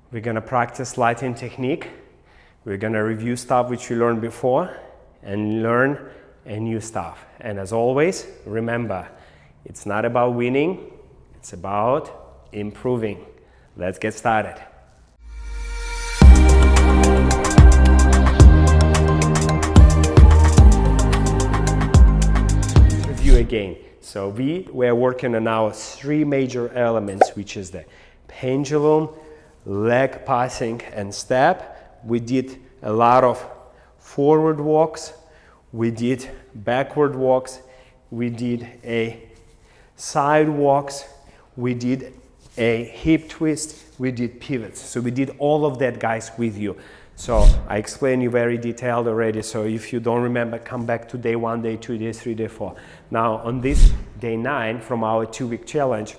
We're gonna practice Latin technique. We're gonna review stuff which we learned before and learn a new stuff. And as always, remember, it's not about winning, it's about improving. Let's get started. Review again. So we were working on our three major elements, which is the pendulum, leg passing, and step. We did a lot of forward walks, we did backward walks, we did a side walks, we did a hip twist, we did pivots. So we did all of that, guys, with you. So I explained you very detailed already. So if you don't remember, come back to day 1, day 2, day 3, day 4. Now on this day 9 from our 2-week challenge,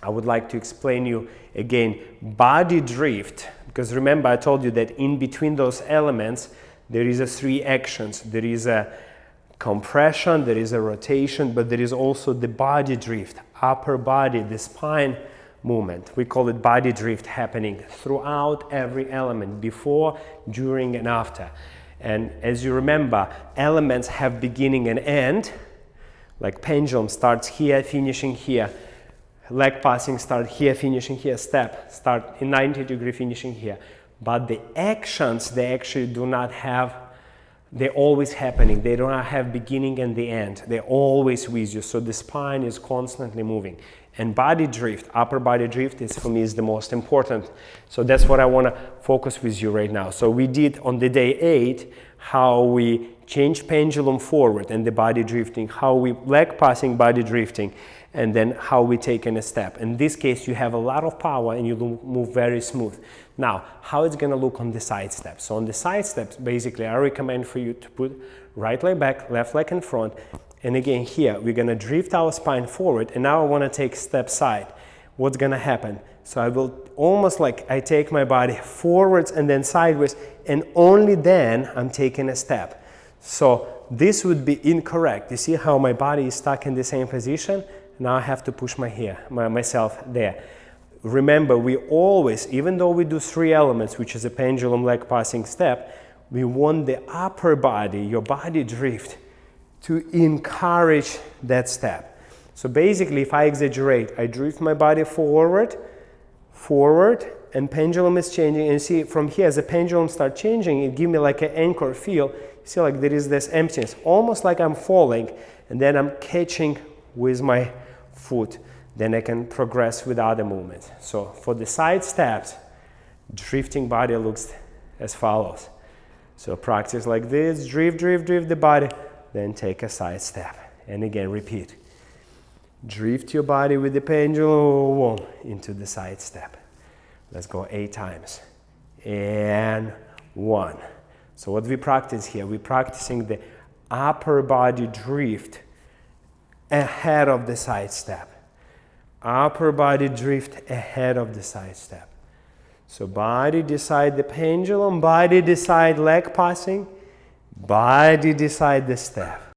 I would like to explain you again body drift, because remember I told you that in between those elements there is a 3 actions. There is a compression, there is a rotation, but there is also the body drift, upper body, the spine movement. We call it body drift happening throughout every element, before, during, and after. And as you remember, elements have beginning and end, like pendulum starts here, finishing here. Leg passing start here, finishing here. Step start in 90-degree, finishing here. But the actions, they actually do not have, they're always happening. They do not have beginning and the end. They're always with you. So the spine is constantly moving. And body drift, upper body drift, is for me is the most important. So that's what I want to focus with you right now. So we did on the day 8 how we change pendulum forward and the body drifting, how we leg passing, body drifting, and then how we take in a step. In this case, you have a lot of power and you move very smooth. Now, how it's gonna look on the side steps. So on the side steps, basically, I recommend for you to put right leg back, left leg in front. And again, here, we're gonna drift our spine forward, and now I wanna take step side. What's gonna happen? So I will almost like I take my body forwards and then sideways, and only then I'm taking a step. So this would be incorrect. You see how my body is stuck in the same position? Now I have to push myself there. Remember, we always, even though we do 3 elements, which is a pendulum, leg passing, step, we want the upper body, your body drift, to encourage that step. So basically, if I exaggerate, I drift my body forward, and pendulum is changing. And see, from here, as the pendulum starts changing, it gives me like an anchor feel. You see, like there is this emptiness, almost like I'm falling, and then I'm catching with my foot. Then I can progress with other movements. So for the side steps, drifting body looks as follows. So practice like this, drift, drift, drift the body, then take a side step. And again, repeat. Drift your body with the pendulum into the side step. Let's go 8 times. And 1. So what we practice here, we're practicing the upper body drift ahead of the side step. Upper body drift ahead of the side step. So body decide the pendulum, body decide leg passing, body decide the step.